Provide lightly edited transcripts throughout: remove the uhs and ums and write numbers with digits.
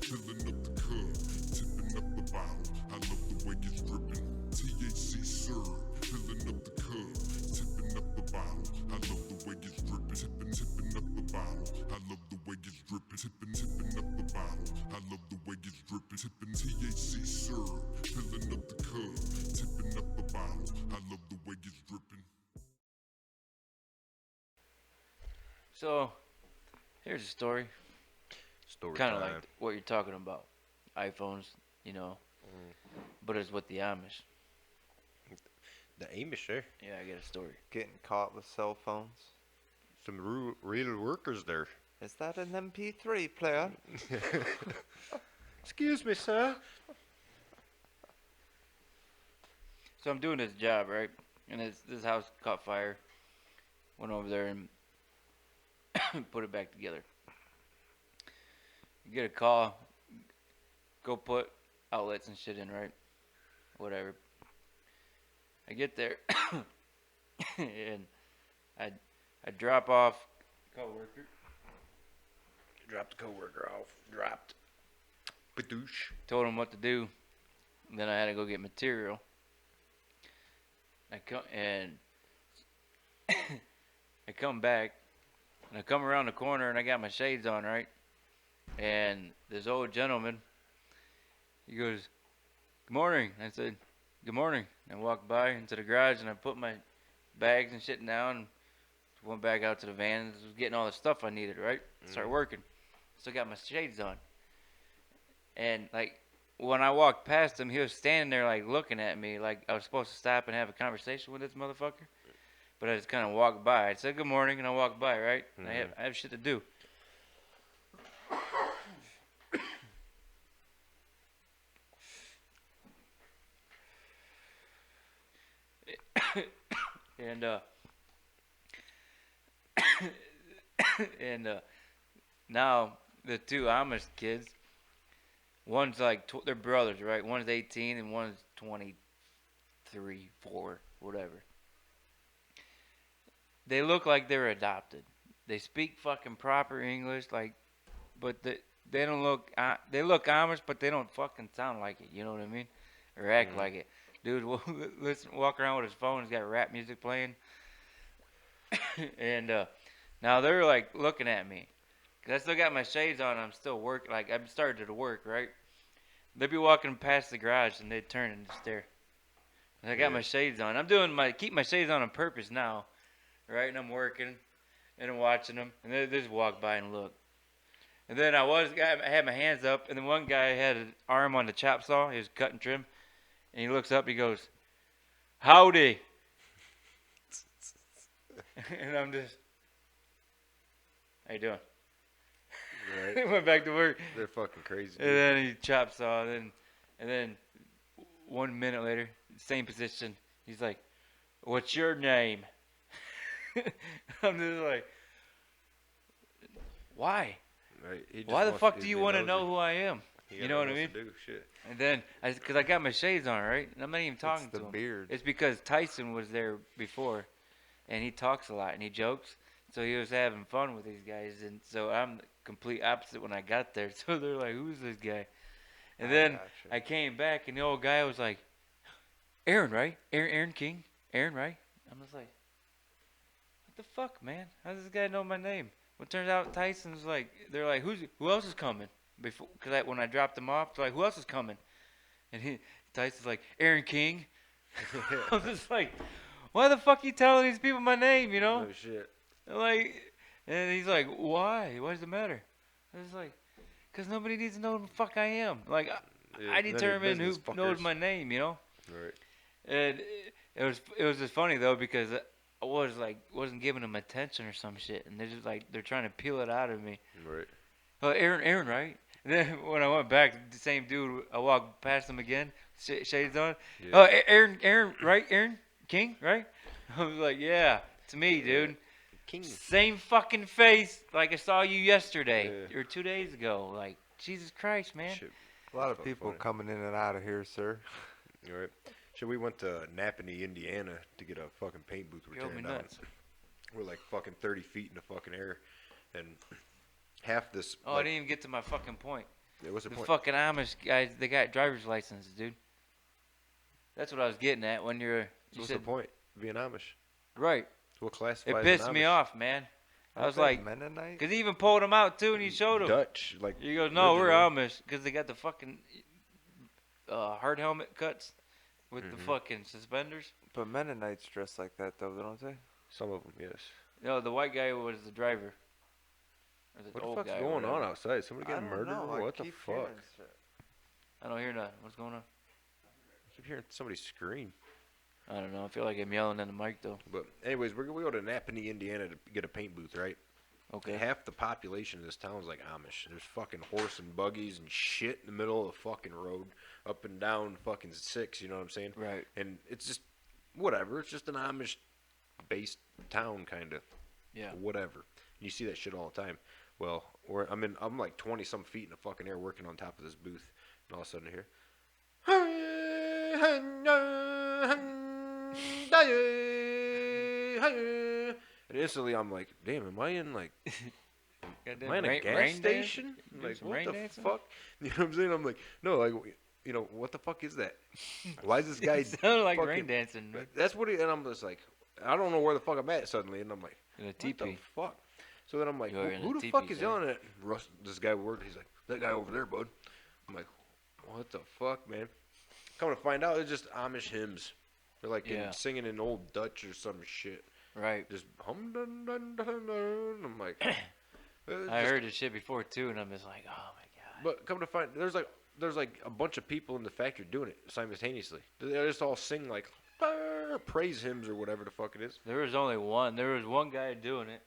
filling up the cup, tipping up the bottle. I love the way it's dripping. THC syrup, filling up the cup, tipping up the bottle. I love the way it's dripping. Tipping up the bottle. I love the way it's dripping. Tipping up the bottle. I love the way it's dripping. Tipping THC syrup, filling up the cup, tipping up the bottle. I love the way it's dripping. So, here's a story. Story Kind of time. like what you're talking about. iPhones, but it's with the Amish. The Amish there. Yeah, I get a story. Getting caught with cell phones. Some real workers there. Is that an MP3 player? Excuse me, sir. So I'm doing this job, right? And this house caught fire. Went over there and put it back together. You get a call. Go put outlets and shit in, right? Whatever. I get there and I drop off coworker. Dropped the coworker off. Dropped. Badoosh. Told him what to do. And then I had to go get material. I come back, and I come around the corner, and I got my shades on, right? And this old gentleman, he goes, "Good morning." I said, "Good morning." And I walked by into the garage, and I put my bags and shit down, and went back out to the van, and was getting all the stuff I needed, right? Start working. Still got my shades on. And, like, when I walked past him, he was standing there, like, looking at me, like I was supposed to stop and have a conversation with this motherfucker. But I just kind of walked by. I said, "Good morning," and I walked by, right? I have shit to do. and now the two Amish kids, one's like they're brothers, right? One's 18 and one's 23, 4, whatever. They look like they're adopted. They speak fucking proper English, like, but they don't look. They look Amish, but they don't fucking sound like it. You know what I mean? Or act like it. Dude, listen, walk around with his phone. He's got rap music playing, and now they're like looking at me, 'cause I still got my shades on. I'm still working. Like I'm starting to work, right? They'd be walking past the garage and they'd turn and stare. And I got my shades on. I'm keep my shades on purpose now, right? And I'm working, and I'm watching them, and they just walk by and look. And then I had my hands up, and then one guy had an arm on the chop saw. He was cutting trim, and he looks up. He goes, "Howdy," and I'm just, "How you doing?" Right. He went back to work. They're fucking crazy. And then he chop saw, and then 1 minute later, same position. He's like, "What's your name?" I'm just like, why? Right. Why the fuck do you want to know who I am? You know what I mean? Shit. And then, because I got my shades on, right? And I'm not even talking to him. It's the beard. It's because Tyson was there before, and he talks a lot, and he jokes. So he was having fun with these guys, and so I'm the complete opposite when I got there. So they're like, "Who's this guy?" And then I came back, and the old guy was like, "Aaron, right? Aaron King? Aaron, right?" I'm just like, "What the fuck, man? How does this guy know my name?" Well, it turns out Tyson's like, they're like, who else is coming? Because when I dropped him off, they're like, "Who else is coming?" And Tyson's like, "Aaron King." I'm just like, why the fuck you telling these people my name, you know? Oh, shit. Like, and he's like, "Why? What does it matter?" I was like, "Cause nobody needs to know who the fuck I am. Like, Yeah, I determine who business, knows fuckers. my name, you know." Right. And it was just funny though, because I wasn't giving them attention or some shit, and they're trying to peel it out of me. Right. "Oh, Aaron, right?" And then when I went back, the same dude, I walked past him again, shades on. Yeah. "Oh, Aaron, right? Aaron King, right?" I was like, "Yeah, it's me, dude." King. Same fucking face like I saw you yesterday Yeah. or 2 days ago. Like, Jesus Christ, man. Shit. A lot of Fuck people funny. coming in and out of here, sir. All right. So we went to Napanee, Indiana to get a fucking paint booth. We're Drove me tearing down. nuts. We're like fucking 30 feet in the fucking air. And half this. Oh, I didn't even get to my fucking point. Yeah, what's the The point? fucking Amish guys, they got driver's licenses, dude. That's what I was getting at when you So what's said the point? Being Amish. right. What It classifies pissed an me Amish? off, man. I Aren't was they like, Mennonite? cause he even pulled them out too, and he showed them. Dutch, like. He goes, no, we're originally. Amish, cause they got the fucking hard helmet cuts with the fucking suspenders. But Mennonites dress like that, though, don't they? Some of them, yes. No, the white guy was the driver. Or the What the old fuck's guy or going on whatever. outside? Somebody I getting don't murdered? know. Or I what the keep fuck? hearing shit. I don't hear nothing. What's going on? I keep hearing somebody scream. I don't know. I feel like I'm yelling in the mic though. But anyways, we go to Napanee, Indiana to get a paint booth, right? Okay. Half the population of this town is like Amish. There's fucking horse and buggies and shit in the middle of the fucking road, up and down fucking 6. You know what I'm saying? Right. And it's just whatever. It's just an Amish-based town, kind of. Yeah. Whatever. You see that shit all the time. Well, I'm like 20 some feet in the fucking air working on top of this booth, and all of a sudden I hear. And instantly I'm like, damn, am I in like, am I in a gas station? I'm like, what the fuck? You know what I'm saying? I'm like, no, like, you know, what the fuck is that? Why is this guy? It sounded like fucking- rain dancing. Right? That's what and I'm just like, I don't know where the fuck I'm at suddenly, and I'm like, In a what the teepee. fuck? So then I'm like, You're in a who the teepee, fuck is sir. yelling at Russ? This guy worked. He's like, that guy over there, bud. I'm like, what the fuck, man? Coming to find out, it's just Amish hymns. They're like Yeah. singing in old Dutch or some shit. Right. Just hum dun dun dun dun. I'm like, I heard this shit before too, and I'm just like, oh my god. But come to find, there's like a bunch of people in the factory doing it simultaneously. They just all sing like praise hymns or whatever the fuck it is. There was only one. There was one guy doing it,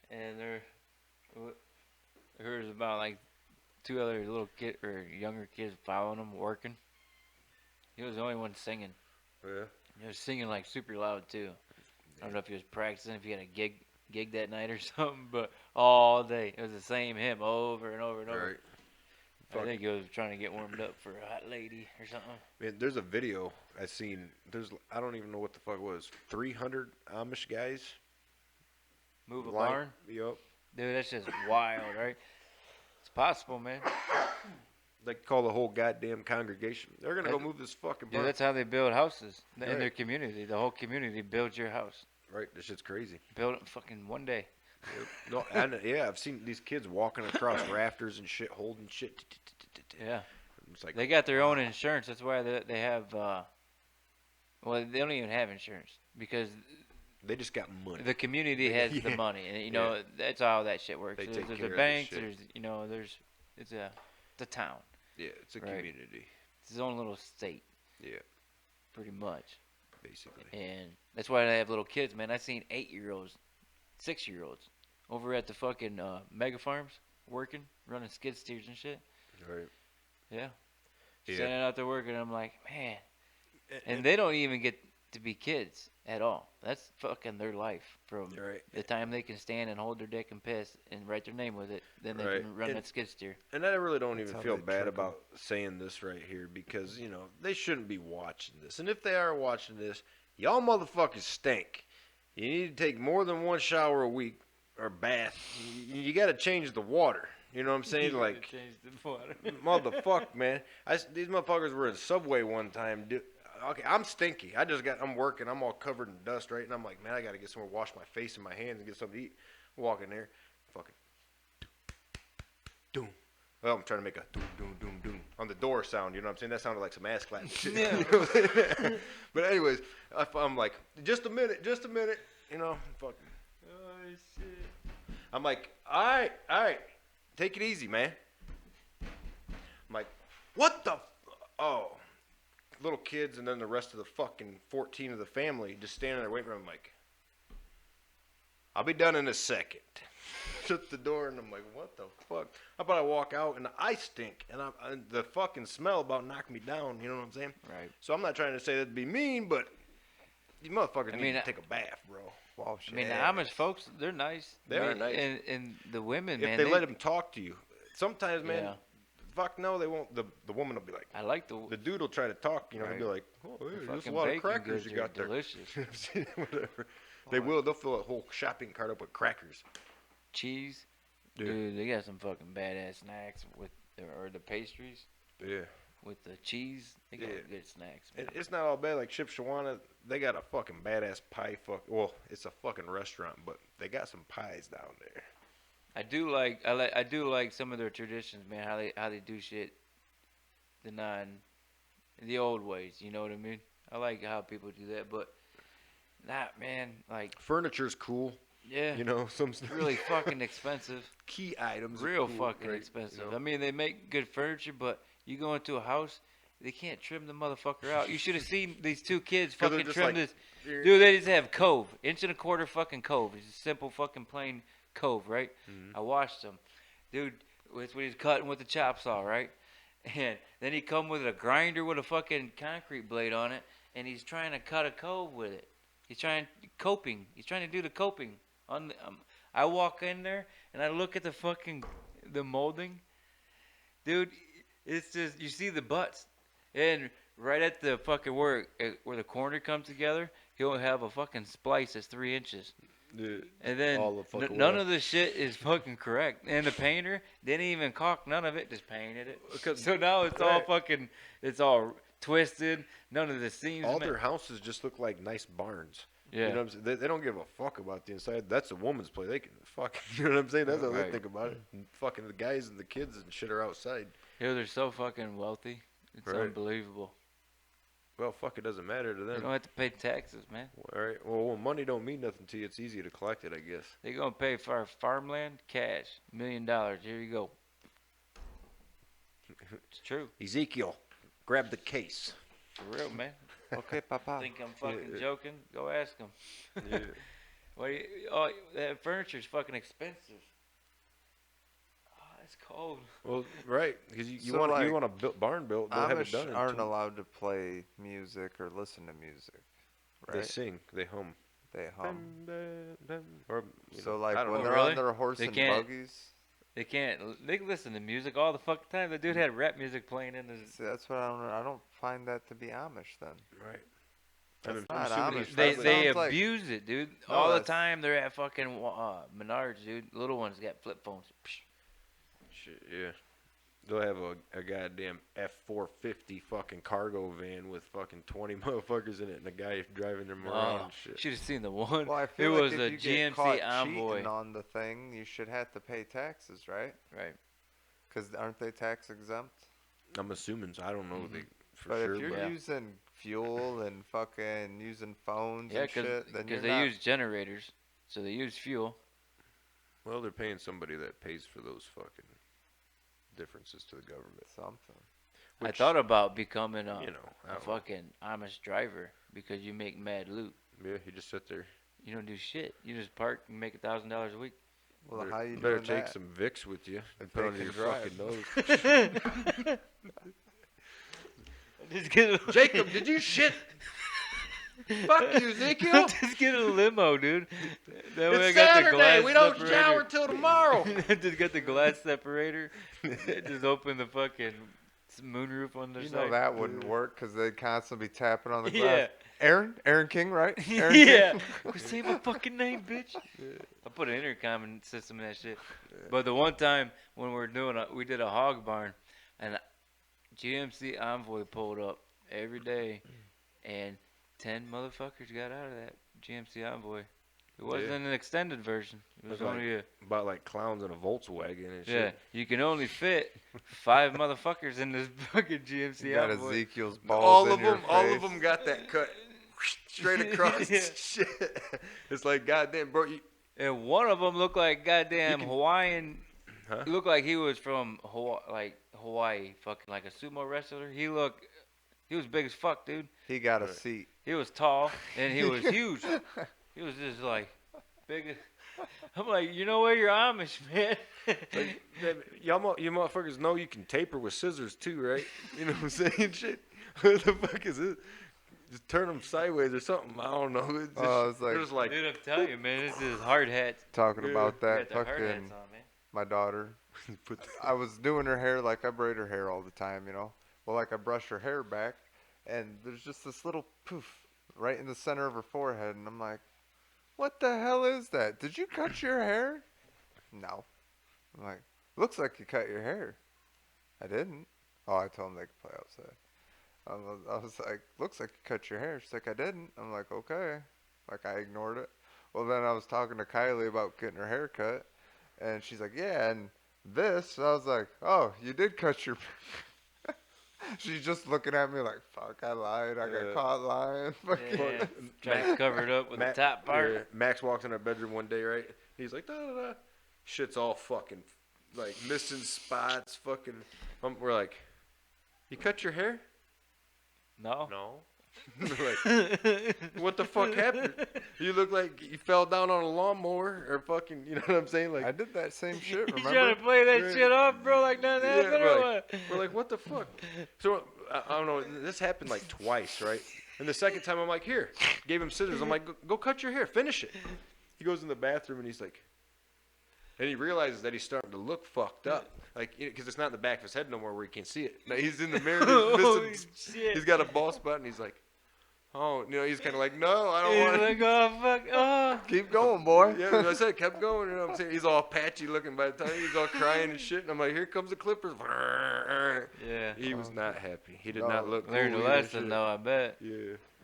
and there was about like 2 other little kid or younger kids following him working. He was the only one singing. Yeah. He was singing like super loud too. I don't know if he was practicing, if he had a gig that night or something, but all day it was the same hymn over and over and over. Right. I think he was trying to get warmed up for a hot lady or something. Man, there's a video I seen. I don't even know what the fuck it was. 300 Amish guys. Move a Line- barn, Yup. dude. That's just wild, right? It's possible, man. They call the whole goddamn congregation. They're gonna go That- move this fucking Dude, barn. that's how they build houses in their Right. community. The whole community builds your house. Right. This shit's crazy. Build it fucking one day. No, yeah, I've seen these kids walking across rafters and shit, holding shit. Yeah. It's like, They got their own insurance. That's why they have. Well, they don't even have insurance because they just got money. the community has the Yeah. money, and you know that's how that shit works. They There's, take there's care a of bank. this shit. There's it's a town. Yeah, it's a Right. community. It's its own little state, Yeah, pretty much. basically. And that's why they have little kids, man. I seen 8-year-olds, 6-year-olds over at the fucking mega farms working, running skid steers and shit. Right. Yeah. Yeah. Standing out there working, I'm like, man. And they don't even get to be kids at all. That's fucking their life from Right. the time they can stand and hold their dick and piss and write their name with it. Then they Right. can run And- that skid steer. And I really don't That's even how feel they bad trick 'em. about saying this right here because, you know, they shouldn't be watching this. And if they are watching this, y'all motherfuckers stink. You need to take more than one shower a week or bath. You got to change the water. You know what I'm saying? Like, change the water. motherfuck, man. These motherfuckers were in Subway one time. Okay, I'm stinky. I'm working. I'm all covered in dust, right? And I'm like, man, I got to get somewhere, wash my face and my hands and get something to eat. Walk in there, fucking doom. Well, I'm trying to make a doom, doom, doom, doom on the door sound. You know what I'm saying? That sounded like some ass clapping shit. Yeah. You know what I'm saying? But anyways, I'm like, just a minute. You know, fucking. Oh, shit. I'm like, all right, take it easy, man. I'm like, what the? Oh, little kids, and then the rest of the fucking 14 of the family just standing there waiting for him. I'm like, I'll be done in a second. Shut the door, and I'm like, what the fuck? How about I walk out and I stink, and the fucking smell about knocked me down. You know what I'm saying? Right. So I'm not trying to say that'd be mean, but you motherfuckers need mean, to take a bath, bro. Wash I mean, the your Amish ass. folks, they're nice. They are nice. And the women, If man. they let them talk to you, sometimes, man. Yeah. Fuck no, they won't. The woman will be like, I like the dude will try to talk, you know, he'll be Right. like, oh, hey, there's a fucking lot of bacon crackers goods you are got there. delicious. Whatever. They will. They'll fill a whole shopping cart up with crackers. Cheese. Dude. Dude, they got some fucking badass snacks with or the pastries Yeah. with the cheese. They got Yeah. good snacks, man. And it's not all bad. Like Shipshawana, they got a fucking badass pie. Well, it's a fucking restaurant, but they got some pies down there. I do like some of their traditions, man. How they do shit, the old ways. You know what I mean? I like how people do that, but not, man. Like, Furniture's cool. yeah, You know, some really fucking expensive. key items. are Real cool, fucking right? expensive. You know? I mean, they make good furniture, but you go into a house, they can't trim the motherfucker out. You should have seen these two kids 'Cause they're fucking just trim like, this. Dude, they just have cove, 1.25 inch fucking cove. It's a simple fucking plain cove, right? Mhm. I watched them, dude. That's what he's cutting with the chop saw, right? And then he come with a grinder with a fucking concrete blade on it, and he's trying to cut a cove with it. He's trying coping. He's trying to do the coping on the. I walk in there and I look at the molding, dude. It's just you see the butts, and right at the fucking where the corner comes together, he'll have a fucking splice that's 3 inches. Yeah, And then all the fucking none way. of the shit is fucking correct. And the painter didn't even caulk none of it, just painted it. So now it's all Right. fucking, it's all twisted. None of the seams. all their houses just look like nice barns. Yeah. You know what I'm saying? They don't give a fuck about the inside. That's a woman's play. They can fuck. You know what I'm saying? That's how they Right. think about it. And fucking the guys and the kids and shit are outside. Yo, they're so fucking wealthy. It's Right. unbelievable. Well, fuck, it doesn't matter to They them. don't have to pay taxes, man. All right. Well, when money don't mean nothing to you, it's easy to collect it, I guess. They're going to pay for farmland cash. $1 million. Here you go. It's true. Ezekiel, grab the case. For real, man. Okay, Papa. Think I'm fucking Yeah. joking? Go ask them. Yeah. Oh, that furniture's fucking expensive. Oh, it's cold. Well, right, because you So, want like, you want a barn built, they'll have it Amish done. in aren't 2 allowed to play music or listen to music, They right? sing, they hum. They hum. Or, you So know, like I don't when know. they're Really? on their horse They and can't- buggies. They can't. They can listen to music all the fucking time. The dude had rap music playing in his. See, that's what I don't find that to be Amish then. Right. That's I'm not assuming Amish. he's They That probably- sounds like- abuse it, dude. No, All the that's- time. They're at fucking Menards, dude. Little ones got flip phones. Psh. Shit, yeah. They'll have a goddamn F-450 fucking cargo van with fucking 20 motherfuckers in it and a guy driving them around and shit. Should have seen the one. Well, I it feel like was if a you get caught GMC Envoy. cheating on the thing, you should have to pay taxes, right? Right. Because aren't they tax exempt? I'm assuming, so I don't know for But sure. if you're but Yeah. using fuel and fucking using phones Yeah, and shit, then you're they not. use generators, so they use fuel. Well, they're paying somebody that pays for those fucking differences to the government. Something. I Which, thought about becoming a you know, I a don't know. fucking Amish driver because you make mad loot. Yeah, you just sit there. You don't do shit. You just park and make $1,000 a week. Well, better, how you better doing take that? some Vicks with you and If put they under can your drive. fucking nose. Just get a, Jacob, did you shit? Fuck you, Ezekiel. just get a limo, dude. That way I It's got the Saturday. glass We don't separator. shower till tomorrow. Just got the glass separator. Just open the fucking moonroof on the You side. know that wouldn't work because they'd constantly be tapping on the glass. Yeah. Aaron King, right? Aaron Yeah. King? Say my fucking name, bitch. I put an intercom system in that shit. But the one time when we did a hog barn, and GMC Envoy pulled up every day, and 10 motherfuckers got out of that GMC Envoy. It wasn't an extended version. It was That's only a. About like clowns in a Volkswagen and Yeah, shit. you can only fit 5 motherfuckers in this fucking GMC You got Envoy. Ezekiel's balls All in of your them, all of face. them got that cut straight across. Yeah. Shit, it's like goddamn, bro. And one of them looked like goddamn can- Hawaiian. Huh? He looked like he was from Hawaii, fucking like a sumo wrestler. He was big as fuck, dude. He got a Right. seat. He was tall and he was huge. He was just like big. I'm like, you know what? You're Amish, man. You motherfuckers know you can taper with scissors too, right? You know what I'm saying? Shit. What the fuck is this? Just turn them sideways or something. I don't know. It's just, Oh, it's like- they're just like Dude, I'm telling you, man, this is hard hats. Talking Yeah. about You that got the hard hats fucking on, man. my daughter. put the, I was doing her hair like I braid her hair all the time, you know. Well, like I brush her hair back, and there's just this little poof right in the center of her forehead, and I'm like, "What the hell is that? Did you cut your hair?" No. I'm like, "Looks like you cut your hair." I didn't. Oh, I told them they could play outside. I was like, looks like you cut your hair. She's like, I didn't. I'm like, okay. Like, I ignored it. Well, then I was talking to Kylie about getting her hair cut, and she's like, yeah, and this. I was like, oh, you did cut your. She's just looking at me like, fuck, I lied. I got caught lying. Yeah. Trying to cover it up with the top part. Yeah, Max walks in our bedroom one day, right? He's like, da da da. Shit's all fucking, like, missing spots, fucking. We're like, you cut your hair? No. No. Like, what the fuck happened? You look like you fell down on a lawnmower or fucking, you know what I'm saying? Like, I did that same shit, You remember? trying to play that shit off, bro? Like nothing happened or what? we're like, what the fuck? So, I don't know. This happened like twice, right? And the second time, I'm like, here. Gave him scissors. I'm like, go cut your hair. Finish it. He goes in the bathroom and he's like, and he realizes that he's starting to look fucked up. Like, because it's not in the back of his head no more where he can see it. Now he's in the mirror. Holy He's missing, shit. he's got a bald spot and he's like, oh, you know, he's kind of like, no, I don't want He's to. like, oh, fuck, oh. Keep going, boy. Yeah, I said, kept going. You know what I'm saying? He's all patchy looking by the time he's all crying and shit. And I'm like, here comes the clippers. Yeah. He was not happy. He did No. not look Learned a cool either, lesson, shit. though, I bet. Yeah.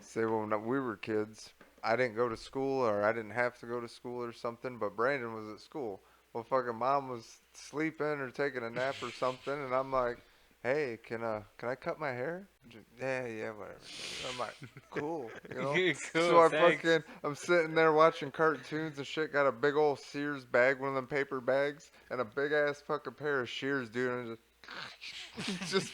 Say, well, when we were kids, I didn't go to school or I didn't have to go to school or something, but Brandon was at school. Well, fucking mom was sleeping or taking a nap or something, and I'm like, hey, can I cut my hair? Yeah, whatever. I'm like, cool, you know. Cool, So thanks. I'm sitting there watching cartoons and shit. Got a big old Sears bag, one of them paper bags, and a big ass fucking pair of shears, dude. And just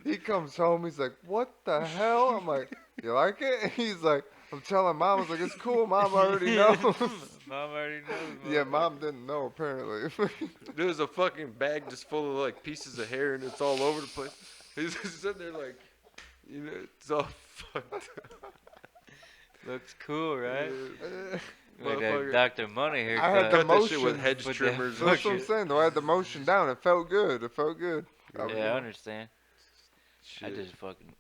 he comes home. He's like, what the hell? I'm like, you like it? And he's like, I'm telling mom. I was like, it's cool. Mom already knows. Mom already knows. Yeah, mom didn't know apparently. There's a fucking bag just full of like pieces of hair and it's all over the place. He's just sitting there like, you know, it's all fucked up. Looks cool, right? Like Motherfucker. that Dr. Money haircut. I had the Cut that shit with motion hedge with the- trimmers. So that's what I'm saying. Though I had the motion down. It felt good. It felt good. Yeah, I understand. I Shit. just fucking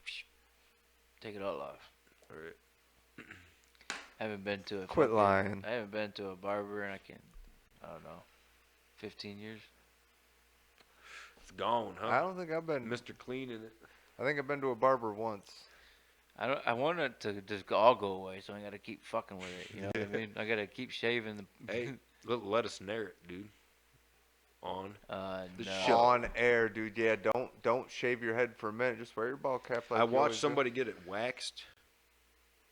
take it all off. All right. I haven't been to a Quit fucking- lying. I haven't been to a barber in I don't know, 15 years. It's gone, I huh? don't think I've been. Mr. Clean in it. I think I've been to a barber once. I want it to just all go away, so I gotta keep fucking with it. You know what I mean? I gotta keep shaving the. Hey, let us narrate it, dude. On. The no. show. On air, dude. Yeah, don't shave your head for a minute. Just wear your ball cap. Like I you watched always do. somebody get it waxed.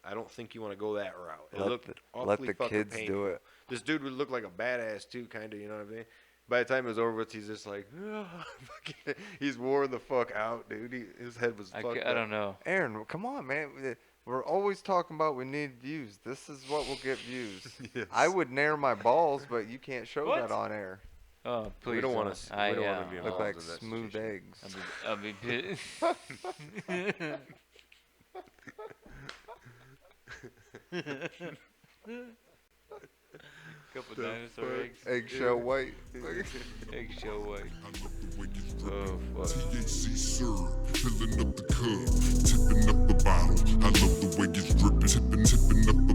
I don't think you want to go that route. It Let looked the awfully fucking kids painful. do it. This dude would look like a badass too, kind of. You know what I mean? By the time it was over with, he's just like, he's wore the fuck out, dude. His head was fucked I up. don't know. Aaron, come on, man. We're always talking about we need views. This is what will get views. Yes. I would nair my balls, but you can't show What? that on air. Oh, please. We don't want don't. to. I, We don't want to be Look involved like in that smooth situation. eggs. I'll be Couple dinosaur eggs. Eggshell white. Eggshell white. I love the way it's Oh fuck. THC syrup, filling up the cup, tipping up the bottle. I love the way it's dripping, tipping up the